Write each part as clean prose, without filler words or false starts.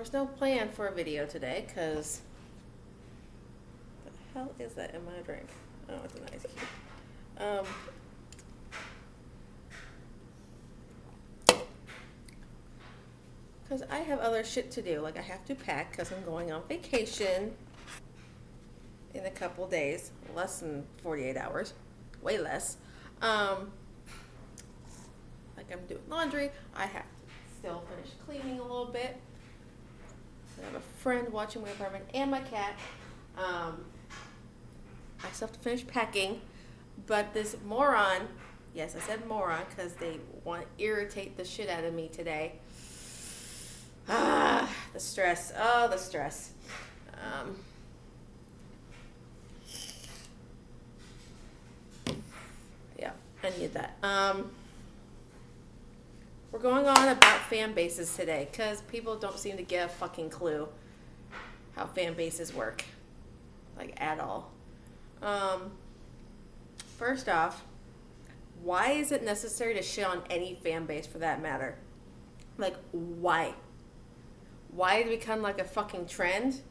was no plan for a video today because the hell is that in my drink? Oh, it's an ice cube. Because I have other shit to do. Like I have to pack because I'm going on vacation in a couple days, less than 48 hours, way less. Like I'm doing laundry. I have to still finish cleaning a little bit. I have a friend watching my apartment and my cat. I still have to finish packing, but this moron, yes, I said moron because they want to irritate the shit out of me today. The stress. Oh, the stress. Yeah, I need that. We're going on about fan bases today because people don't seem to get a fucking clue how fan bases work, like at all. First off, why is it necessary to shit on any fan base for that matter? Like, why? Why did it become like a fucking trend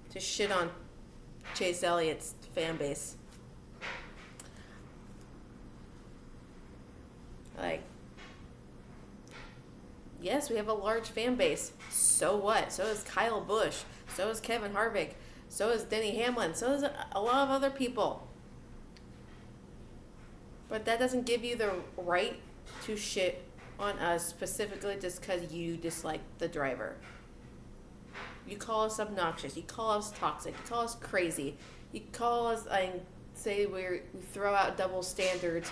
to shit on Chase Elliott's fan base? Like, yes, we have a large fan base. So what? So is Kyle Busch. So is Kevin Harvick. So is Denny Hamlin. So is a lot of other people. But that doesn't give you the right to shit on us specifically just because you dislike the driver. You call us obnoxious. You call us toxic. You call us crazy. You call us, say we throw out double standards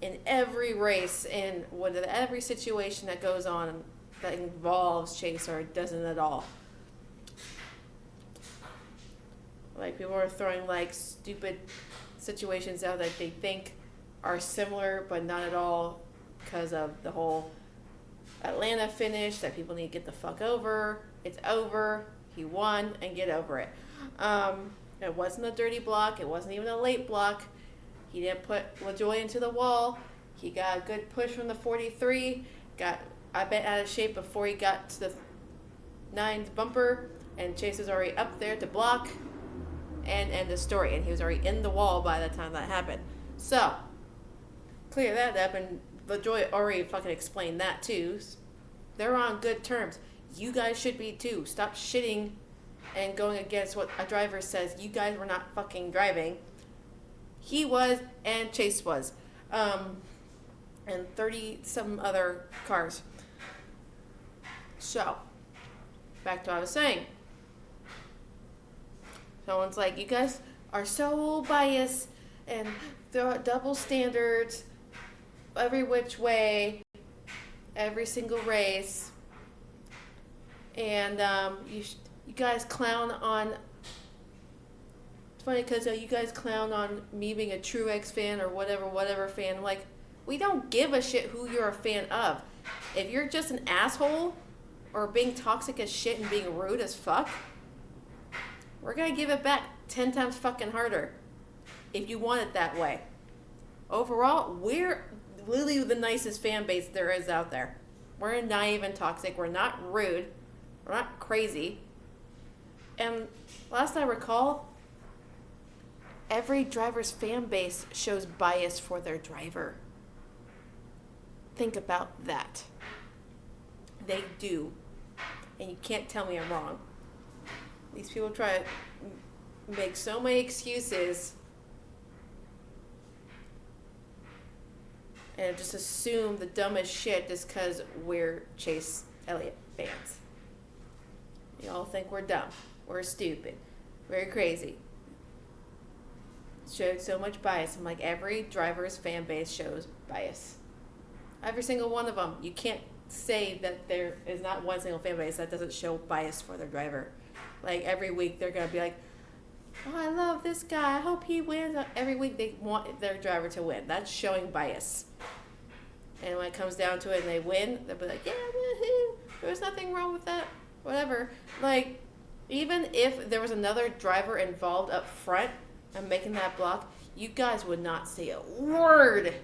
in every race and every situation that goes on that involves Chase or doesn't at all. Like people are throwing like stupid situations out that they think are similar but not at all because of the whole Atlanta finish that people need to get the fuck over. It's over. He won and get over it. It wasn't a dirty block. It wasn't even a late block. He didn't put LaJoy into the wall. He got a good push from the 43. Got, I bet, out of shape before he got to the 9th bumper. And Chase was already up there to block and end the story. And he was already in the wall by the time that happened. So, clear that up. And LaJoy already fucking explained that too. They're on good terms. You guys should be too. Stop shitting and going against what a driver says. You guys were not fucking driving. He was, and Chase was. And 30-some other cars. So, back to what I was saying. Someone's like, you guys are so biased and throw out double standards every which way, every single race. And you guys clown on... It's funny because you guys clown on me being a Truex fan or whatever fan. Like, we don't give a shit who you're a fan of. If you're just an asshole or being toxic as shit and being rude as fuck, we're going to give it back 10 times fucking harder if you want it that way. Overall, we're really the nicest fan base there is out there. We're not even toxic. We're not rude. We're not crazy. And last I recall, every driver's fan base shows bias for their driver. Think about that. They do. And you can't tell me I'm wrong. These people try to make so many excuses and just assume the dumbest shit just because we're Chase Elliott fans. Y'all think we're dumb. We're stupid. We're crazy. Showed so much bias. I'm like, every driver's fan base shows bias. Every single one of them. You can't say that there is not one single fan base that doesn't show bias for their driver. Like, every week they're going to be like, oh, I love this guy. I hope he wins. Every week they want their driver to win. That's showing bias. And when it comes down to it and they win, they'll be like, yeah, woohoo. There's nothing wrong with that. Whatever. Like, even if there was another driver involved up front and making that block, you guys would not say a word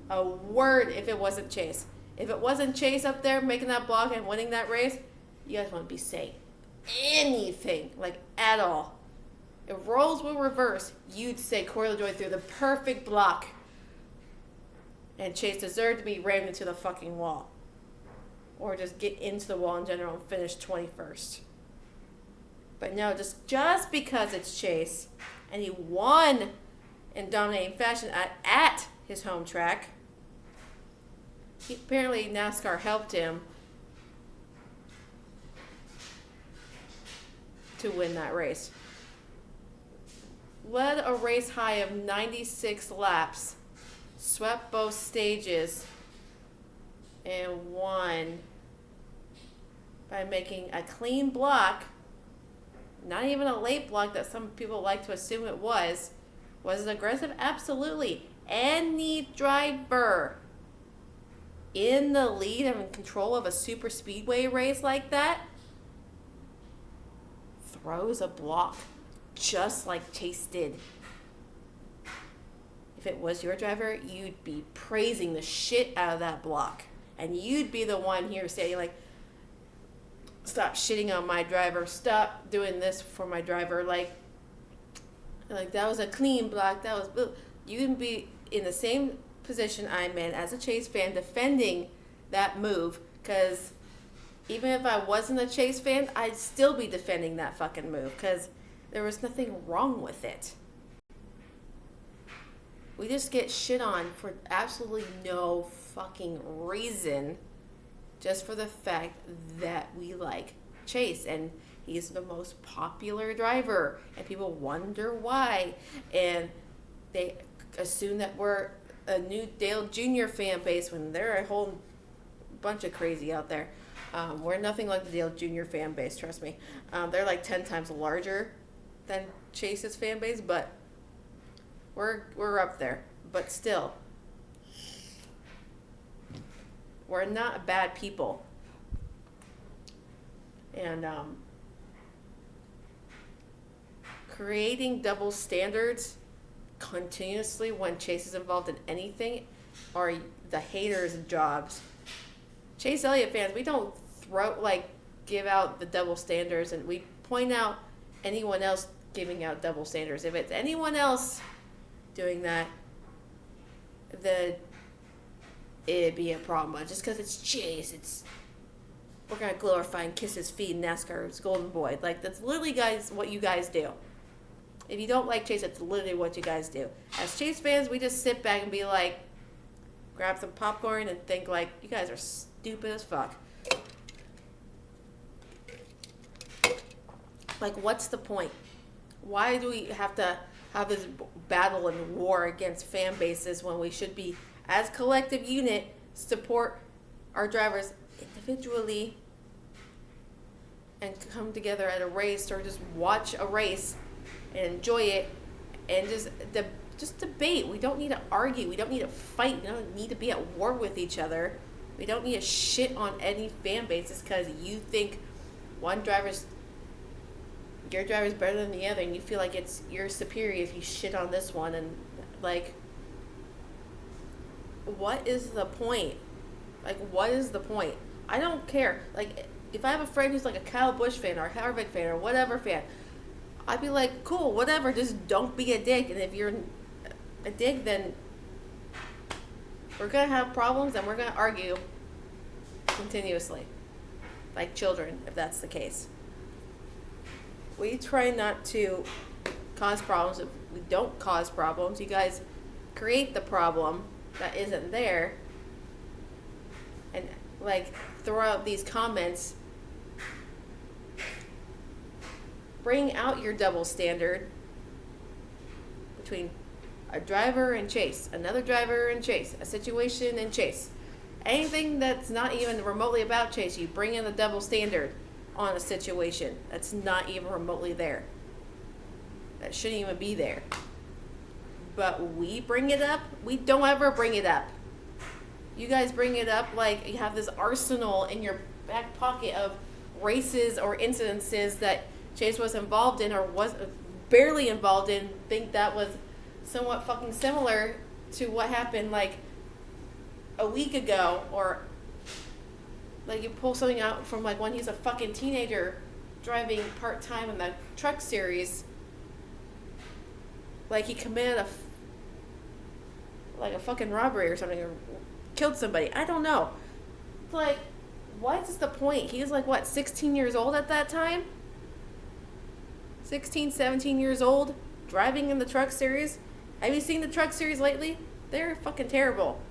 if it wasn't Chase. If it wasn't Chase up there making that block and winning that race, you guys wouldn't be saying anything, like, at all. If roles were reversed, you'd say Corey LaJoie threw the perfect block and Chase deserved to be rammed into the fucking wall. Or just get into the wall in general and finish 21st. But no, just because it's Chase and he won in dominating fashion at his home track, apparently NASCAR helped him to win that race. Led a race high of 96 laps, swept both stages, and won by making a clean block, not even a late block that some people like to assume it was. Was it aggressive? Absolutely. Any driver in the lead and in control of a super speedway race like that throws a block just like Chase did. If it was your driver, you'd be praising the shit out of that block. And you'd be the one here saying, like, stop shitting on my driver. Stop doing this for my driver. Like that was a clean block. That was... You'd be in the same position I'm in as a Chase fan defending that move. Because even if I wasn't a Chase fan, I'd still be defending that fucking move. Because there was nothing wrong with it. We just get shit on for absolutely no fucking reason, just for the fact that we like Chase and he's the most popular driver and people wonder why, and they assume that we're a new Dale Jr. fan base when they're a whole bunch of crazy out there. We're nothing like the Dale Jr. fan base, trust me. They're like 10 times larger than Chase's fan base, but we're up there. But still, we're not bad people. And creating double standards continuously when Chase is involved in anything are the haters' jobs. Chase Elliott fans, we don't give out the double standards, and we point out anyone else giving out double standards. If it's anyone else doing that, then it'd be a problem. But just because it's Chase, we're gonna glorify and kiss his feet in NASCAR's Golden Boy. Like, that's literally, guys, what you guys do. If you don't like Chase, that's literally what you guys do. As Chase fans, we just sit back and be like, grab some popcorn and think like, you guys are stupid as fuck. Like, what's the point? Why do we have to have this battle and war against fan bases when we should be, as collective unit, support our drivers individually and come together at a race, or just watch a race and enjoy it and just debate. We don't need to argue. We don't need to fight. We don't need to be at war with each other. We don't need to shit on any fan bases because you think your driver's better than the other, and you feel like you're superior if you shit on this one. And like, what is the point? Like, what is the point? I don't care. Like, if I have a friend who's like a Kyle Busch fan or a Harvick fan or whatever fan, I'd be like, cool, whatever, just don't be a dick. And if you're a dick, then we're gonna have problems and we're gonna argue continuously, like children, if that's the case. We try not to cause problems. If we don't cause problems, you guys create the problem that isn't there and like throw out these comments. Bring out your double standard between a driver and Chase, another driver and Chase, a situation and Chase. Anything that's not even remotely about Chase, you bring in the double standard on a situation that's not even remotely there. That shouldn't even be there. But we bring it up. We don't ever bring it up. You guys bring it up like you have this arsenal in your back pocket of races or incidences that Chase was involved in or was barely involved in. Think that was somewhat fucking similar to what happened like a week ago or Like, you pull something out from, like, when he's a fucking teenager driving part-time in the truck series. Like, he committed a fucking robbery or something, or killed somebody. I don't know. Like, what is the point? He was, like, what, 16 years old at that time? 16, 17 years old, driving in the truck series. Have you seen the truck series lately? They're fucking terrible.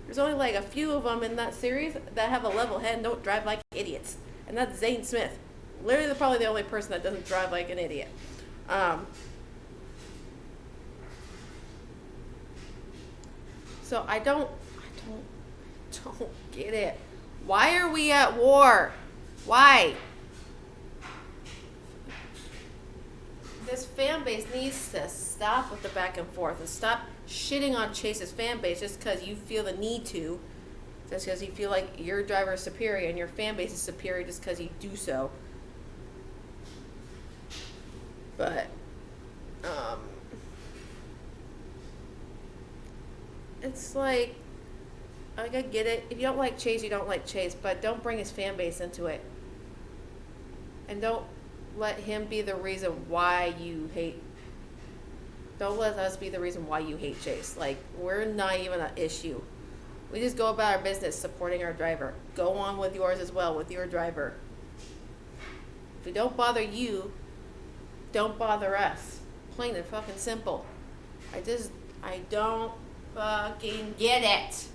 There's only like a few of them in that series that have a level head and don't drive like idiots. And that's Zane Smith. Literally probably the only person that doesn't drive like an idiot. So I don't get it. Why are we at war? Why? This fan base needs to stop with the back and forth and stop shitting on Chase's fan base just because you feel the need to. Just because you feel like your driver is superior and your fan base is superior just because you do so. But, it's like, I get it. If you don't like Chase, you don't like Chase, but don't bring his fan base into it. And don't let him be the reason why you hate. Don't let us be the reason why you hate Chase. Like, we're not even an issue. We just go about our business supporting our driver. Go on with yours as well, with your driver. If we don't bother you, don't bother us. Plain and fucking simple. I don't fucking get it.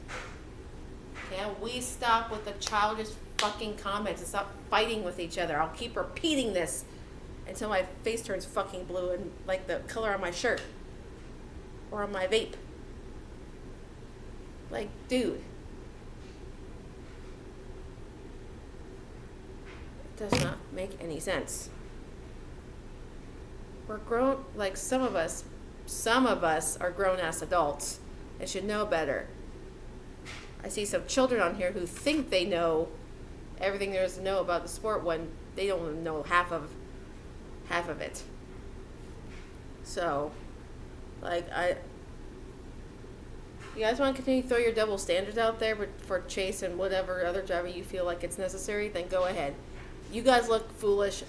Can we stop with the childish fucking comments and stop fighting with each other? I'll keep repeating this until my face turns fucking blue and like the color on my shirt or on my vape. Like, dude, it does not make any sense. We're grown, like some of us are grown-ass adults and should know better. I see some children on here who think they know everything there is to know about the sport when they don't even know half of it. So, like, you guys want to continue to throw your double standards out there for Chase and whatever other driver you feel like it's necessary, then go ahead. You guys look foolish,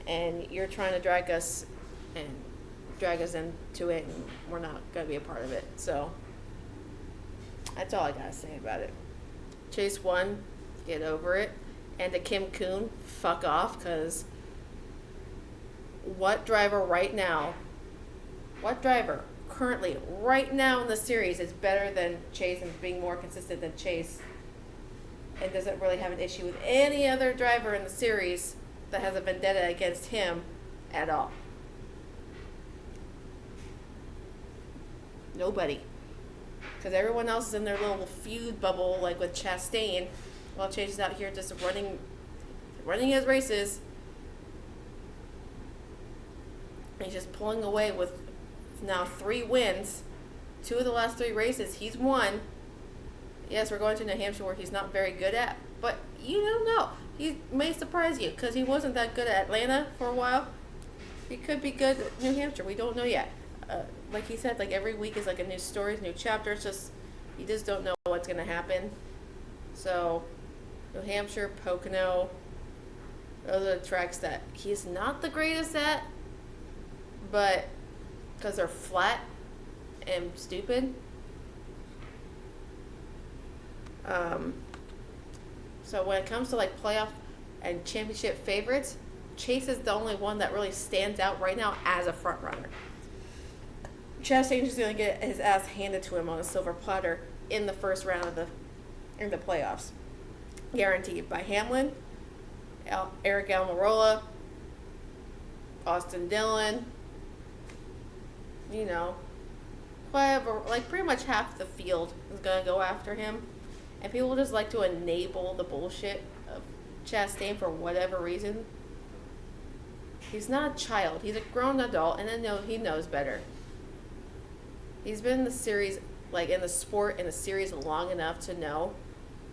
and you're trying to drag us into it, and we're not going to be a part of it. So, that's all I got to say about it. Chase won. Get over it. And to Kim Kuhn, fuck off, because what driver currently, right now in the series, is better than Chase and being more consistent than Chase and doesn't really have an issue with any other driver in the series that has a vendetta against him at all? Nobody. Because everyone else is in their little feud bubble, like with Chastain, while Chase is out here just running his races. He's just pulling away with now 3 wins. 2 of the last 3 races he's won. Yes, we're going to New Hampshire where he's not very good at, but you don't know. He may surprise you because he wasn't that good at Atlanta for a while. He could be good at New Hampshire. We don't know yet. Like he said, like every week is like a new story, new chapter. It's just, you just don't know what's going to happen. So, New Hampshire, Pocono, those are the tracks that he's not the greatest at, but because they're flat and stupid. So when it comes to like playoff and championship favorites, Chase is the only one that really stands out right now as a front runner. Chastain is going to get his ass handed to him on a silver platter in the first round of the playoffs, guaranteed, by Hamlin, Eric Almirola, Austin Dillon, whatever, like pretty much half the field is going to go after him. And people just like to enable the bullshit of Chastain for whatever reason. He's not a child. He's a grown adult, and he knows better. He's been in the series, like in the sport, in the series long enough to know,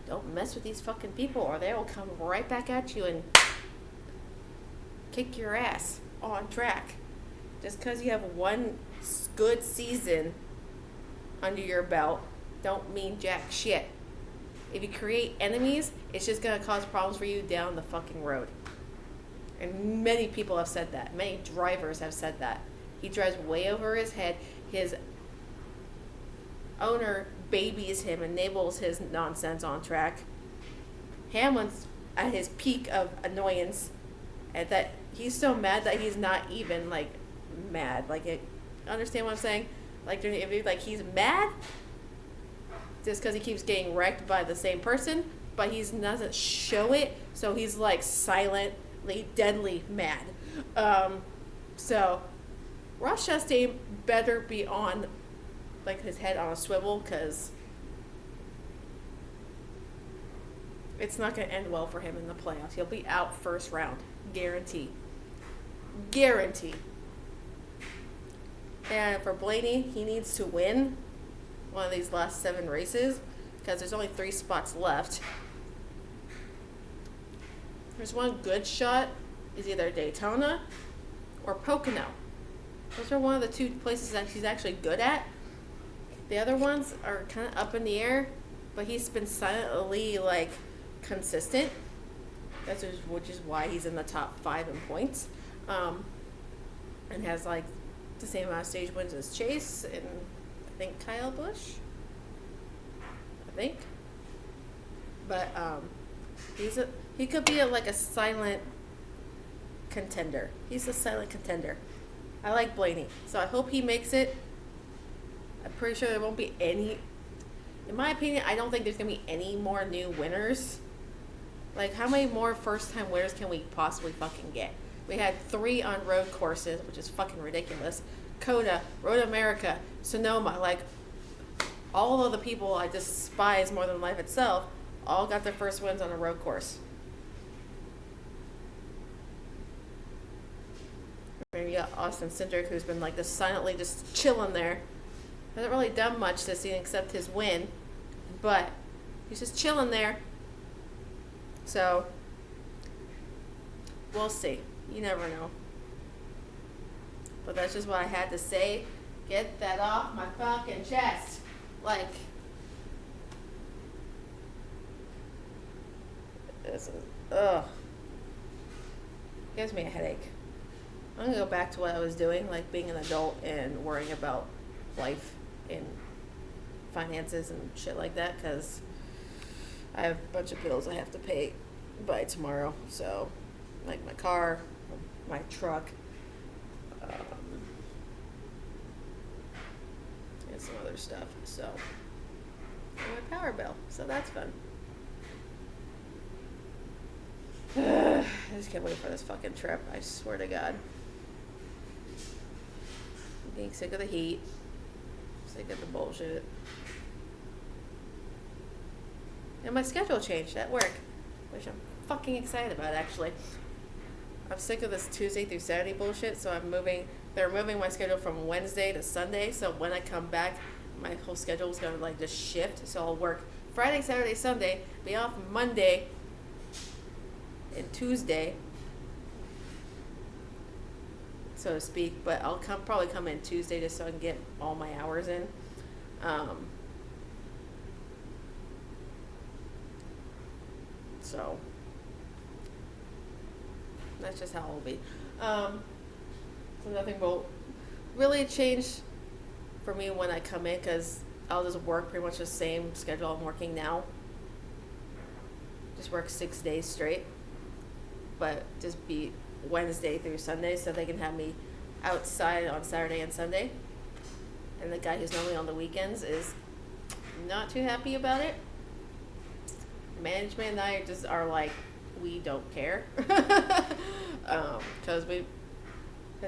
don't mess with these fucking people or they will come right back at you and kick your ass on track. Just because you have one good season under your belt, don't mean jack shit. If you create enemies, it's just gonna cause problems for you down the fucking road. And many people have said that. Many drivers have said that. He drives way over his head. His owner babies him, enables his nonsense on track. Hamlin's at his peak of annoyance, and that he's so mad that he's not even like mad. Like, understand what I'm saying? Like, if he's mad just because he keeps getting wrecked by the same person, but he doesn't show it, so he's like silently, deadly mad. So Ross Chastain better be on, like, his head on a swivel, because it's not going to end well for him in the playoffs. He'll be out first round. Guarantee. And for Blaney, he needs to win one of these last 7 races, because there's only 3 spots left. There's one good shot, is either Daytona or Pocono. Those are one of the 2 places that he's actually good at. The other ones are kind of up in the air, but he's been silently, like, consistent. Which is why he's in the top 5 in points, and has like the same amount of stage wins as Chase and I think Kyle Busch. But he could be like a silent contender. He's a silent contender. I like Blaney, so I hope he makes it. I'm pretty sure there won't be any. In my opinion, I don't think there's gonna be any more new winners. Like, how many more first-time winners can we possibly fucking get? We had 3 on road courses, which is fucking ridiculous. COTA, Road America, Sonoma, like, all of the people I despise more than life itself, all got their first wins on a road course. And you got Austin Cindric, who's been, like, just silently just chilling there. Hasn't really done much this season except his win, but he's just chilling there. So, we'll see. You never know. But that's just what I had to say. Get that off my fucking chest. Like, this is, gives me a headache. I'm gonna go back to what I was doing, like being an adult and worrying about life and finances and shit like that, because I have a bunch of bills I have to pay by tomorrow. So, like my car, my truck, and some other stuff. So, and my power bill. So that's fun. I just can't wait for this fucking trip. I swear to God. I'm getting sick of the heat. Sick of the bullshit. And my schedule changed at work, which I'm fucking excited about, actually. I'm sick of this Tuesday through Saturday bullshit, so they're moving my schedule from Wednesday to Sunday, so when I come back, my whole schedule is gonna like just shift, so I'll work Friday, Saturday, Sunday, be off Monday and Tuesday, so to speak, but I'll probably come in Tuesday just so I can get all my hours in. So that's just how it'll be. So nothing will really change for me when I come in, because I'll just work pretty much the same schedule I'm working now. Just work 6 days straight, but just be Wednesday through Sunday, so they can have me outside on Saturday and Sunday. And the guy who's normally on the weekends is not too happy about it. Management and I are like, we don't care. Because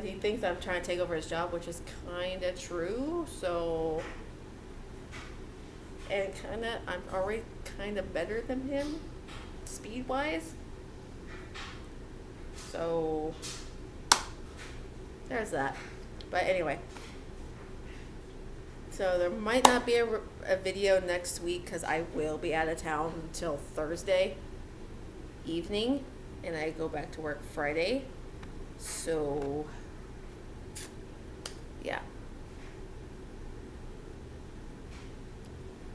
he thinks I'm trying to take over his job, which is kind of true. So, and I'm already kind of better than him, speed-wise. So, there's that. But anyway. So there might not be a video next week, because I will be out of town until Thursday evening, and I go back to work Friday. So, yeah.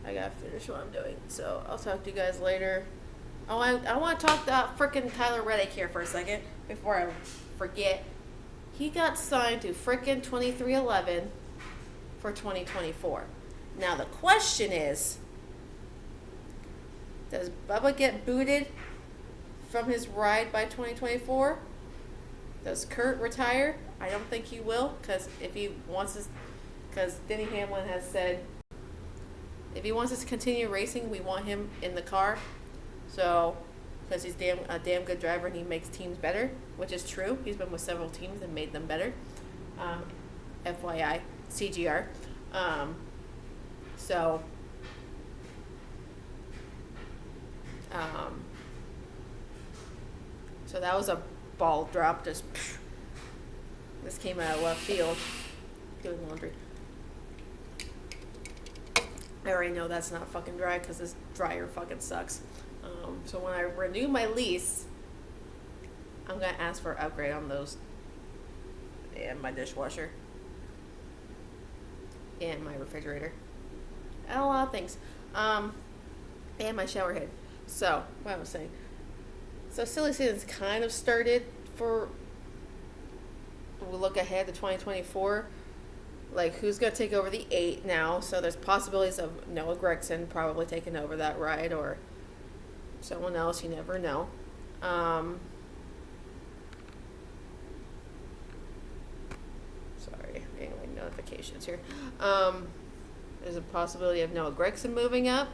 I I gotta finish what I'm doing. So I'll talk to you guys later. Oh, I want to talk about frickin' Tyler Reddick here for a second before I forget. He got signed to frickin' 2311 for 2024. Now the question is, does Bubba get booted from his ride by 2024? Does Kurt retire? I don't think he will, because Denny Hamlin has said if he wants us to continue racing, we want him in the car. So, because he's a damn good driver and he makes teams better, which is true. He's been with several teams and made them better. FYI, CGR. So that was a ball drop. This came out of left field. Doing laundry. I already know that's not fucking dry because this dryer fucking sucks. So when I renew my lease, I'm going to ask for an upgrade on those and my dishwasher and my refrigerator and a lot of things, and my shower head. So what I was saying, so silly season's kind of started for, we'll look ahead to 2024, like who's going to take over the 8 now. So there's possibilities of Noah Gragson probably taking over that ride, or someone else, you never know. Sorry, anyway, notifications here. There's a possibility of Noah Gragson moving up,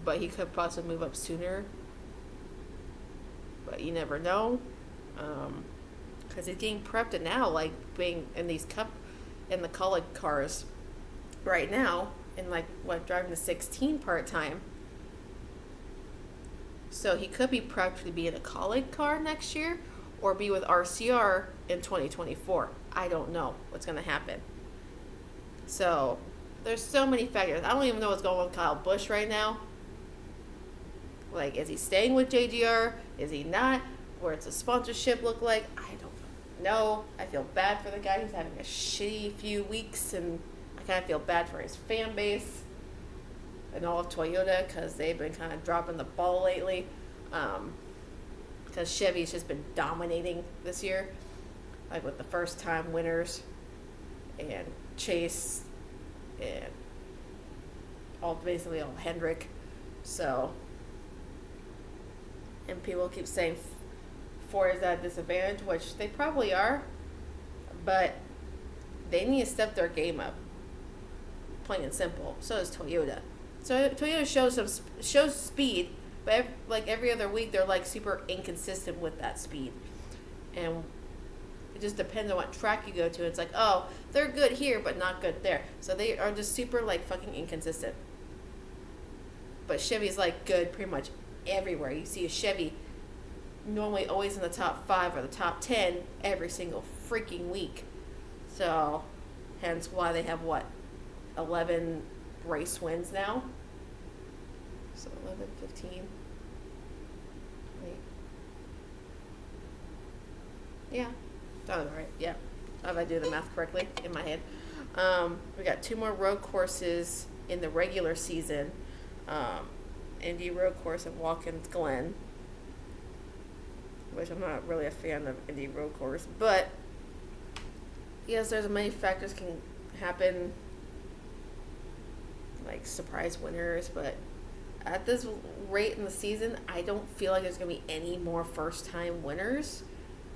but he could possibly move up sooner. But you never know, because he's getting prepped and now, like being in these in the college cars right now, and like driving the 16 part time. So he could be prepped to be in a college car next year or be with RCR in 2024. I don't know what's going to happen. So there's so many factors. I don't even know what's going on with Kyle Busch right now. Like, is he staying with JGR? Is he not? What's the sponsorship look like? I don't know. I feel bad for the guy who's having a shitty few weeks, and I kind of feel bad for his fan base and all of Toyota, because they've been kind of dropping the ball lately, because Chevy's just been dominating this year, like with the first time winners and Chase and basically all Hendrick. So, and people keep saying Ford is at a disadvantage, which they probably are, but they need to step their game up, plain and simple. So does Toyota. So Toyota shows speed, but every other week they're like super inconsistent with that speed, and it just depends on what track you go to. It's like, oh, they're good here but not good there, so they are just super like fucking inconsistent. But Chevy's like good pretty much everywhere. You see a Chevy normally always in the top 5 or the top 10 every single freaking week. So hence why they have 11 race wins now. So 11, 15. Wait. Yeah. Sounds right. Yeah. If I do the math correctly in my head. We got 2 more road courses in the regular season. Indy Road Course at Watkins Glen, which I'm not really a fan of Indy Road Course, but yes, there's many factors can happen, like surprise winners, but at this rate in the season, I don't feel like there's going to be any more first-time winners.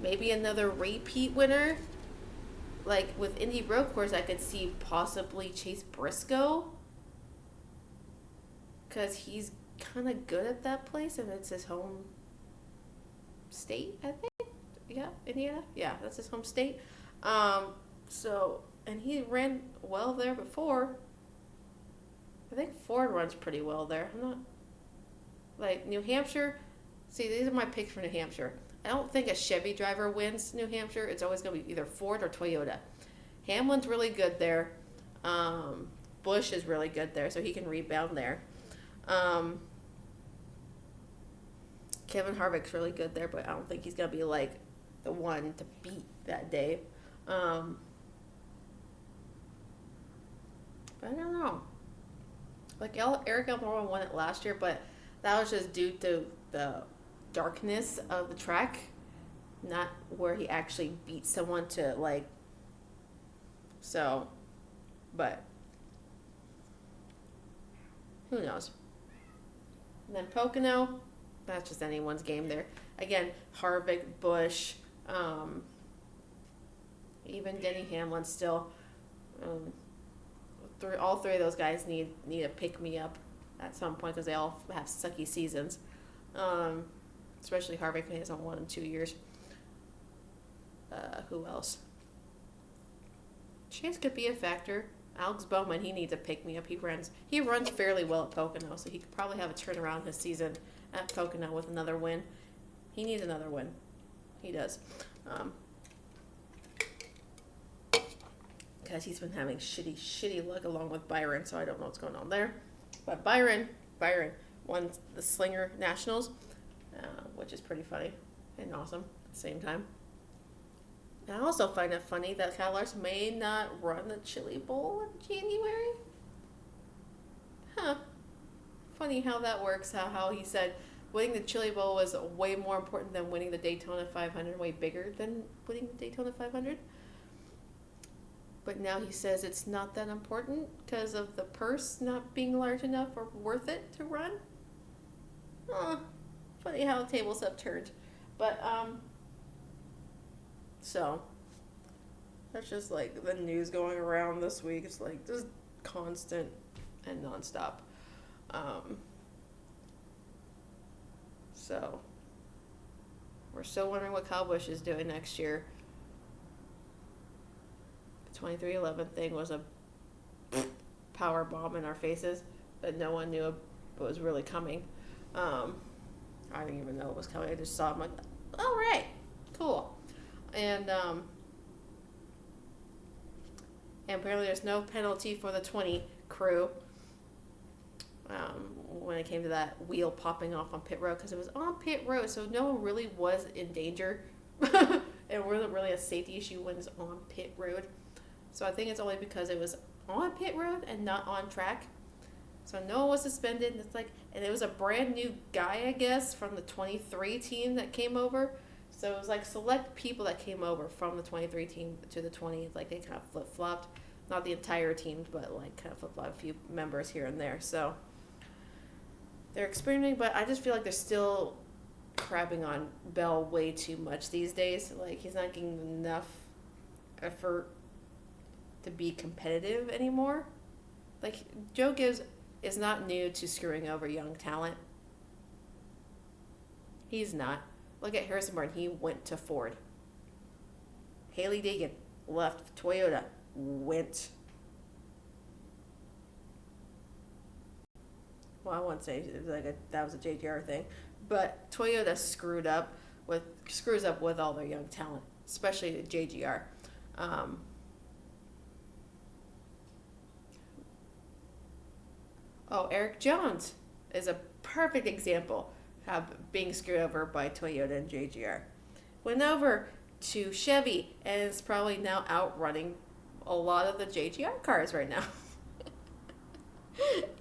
Maybe another repeat winner. Like with Indy Road Course, I could see possibly Chase Briscoe, because he's kind of good at that place, and it's his home state, I think. Yeah, Indiana. Yeah, that's his home state. So, and he ran well there before. I think Ford runs pretty well there. I'm not, like, New Hampshire. See, these are my picks for New Hampshire. I don't think a Chevy driver wins New Hampshire. It's always going to be either Ford or Toyota. Hamlin's really good there. Busch is really good there, so he can rebound there. Kevin Harvick's really good there, but I don't think he's going to be, like, the one to beat that day. But I don't know. Like Eric Almirola won it last year, but that was just due to the darkness of the track, not where he actually beat someone to like. So, but who knows? And then Pocono, that's just anyone's game there. Again, Harvick, Busch, even Denny Hamlin still. Um, all three of those guys need a pick me up at some point because they all have sucky seasons. Especially Harvick, he hasn't won in 2 years. Who else? Chance could be a factor. Alex Bowman, he needs a pick me up. He runs fairly well at Pocono, so he could probably have a turnaround this season at Pocono with another win. He needs another win. He does. Because he's been having shitty luck along with Byron, so I don't know what's going on there. But Byron won the Slinger Nationals, which is pretty funny and awesome at the same time. I also find it funny that Kyle Larson may not run the Chili Bowl in January. Huh. Funny how that works, how he said winning the Chili Bowl was way more important than winning the Daytona 500, way bigger than winning the Daytona 500. But now he says it's not that important because of the purse not being large enough or worth it to run. Funny how the tables have turned. But, so, that's just like the news going around this week. It's like just constant and nonstop. So, we're still wondering what Kyle Busch is doing next year. The 2311 thing was a power bomb in our faces that no one knew it was really coming. I didn't even know it was coming. I just saw it. I'm like, all right, cool. And apparently there's no penalty for the 20 crew when it came to that wheel popping off on pit road because it was on pit road, so no one really was in danger. It wasn't really a safety issue when it's on pit road. So I think it's only because it was on pit road and not on track. So no one was suspended. And it's like, and it was a brand new guy, I guess, from the 23 team that came over. So it was like select people that came over from the 23 team to the 20. Like they kind of flip-flopped. Not the entire team, but like kind of flip-flopped a few members here and there. So they're experimenting, but I just feel like they're still crapping on Bell way too much these days. Like he's not getting enough effort to be competitive anymore. Like Joe Gibbs is not new to screwing over young talent. He's not. Look at Harrison Burton. He went to Ford. Haley Deegan left Toyota. Went. Well, I won't say it was like that was a JGR thing, but Toyota screws up with all their young talent, especially the JGR. Eric Jones is a perfect example of being screwed over by Toyota and JGR. Went over to Chevy and is probably now outrunning a lot of the JGR cars right now.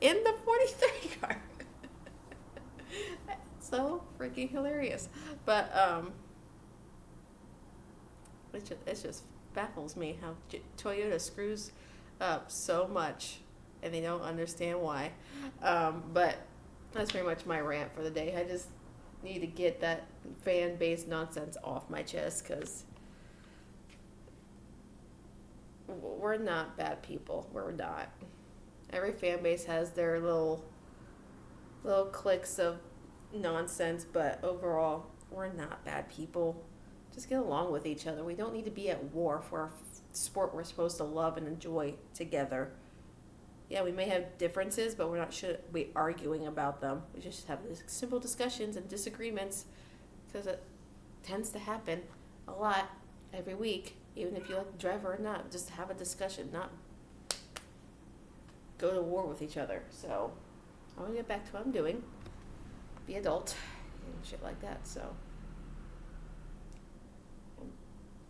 In the 43 car. So freaking hilarious. But it just baffles me how Toyota screws up so much and they don't understand why. But that's pretty much my rant for the day. I just need to get that fan base nonsense off my chest because we're not bad people. We're not. Every fan base has their little cliques of nonsense, but overall, we're not bad people. Just get along with each other. We don't need to be at war for a sport we're supposed to love and enjoy together. Yeah, we may have differences, but should be arguing about them. We just have simple discussions and disagreements because it tends to happen a lot every week, even if you like the driver or not. Just have a discussion, not go to war with each other. So I'm going to get back to what I'm doing. Be adult and shit like that. So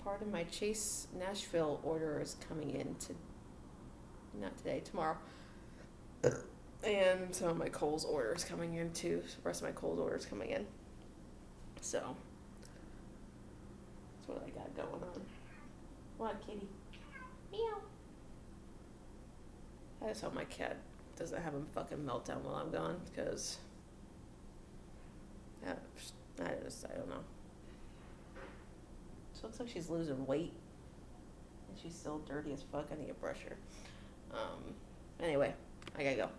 part of my Chase Nashville order is coming in not today, tomorrow. And some of my Kohl's orders coming in too. The rest of my Kohl's orders coming in. So that's what I got going on. What, kitty? Meow. I just hope my cat doesn't have a fucking meltdown while I'm gone, because I don't know. She looks like she's losing weight, and she's still dirty as fuck. I need to brush her. Anyway, I gotta go.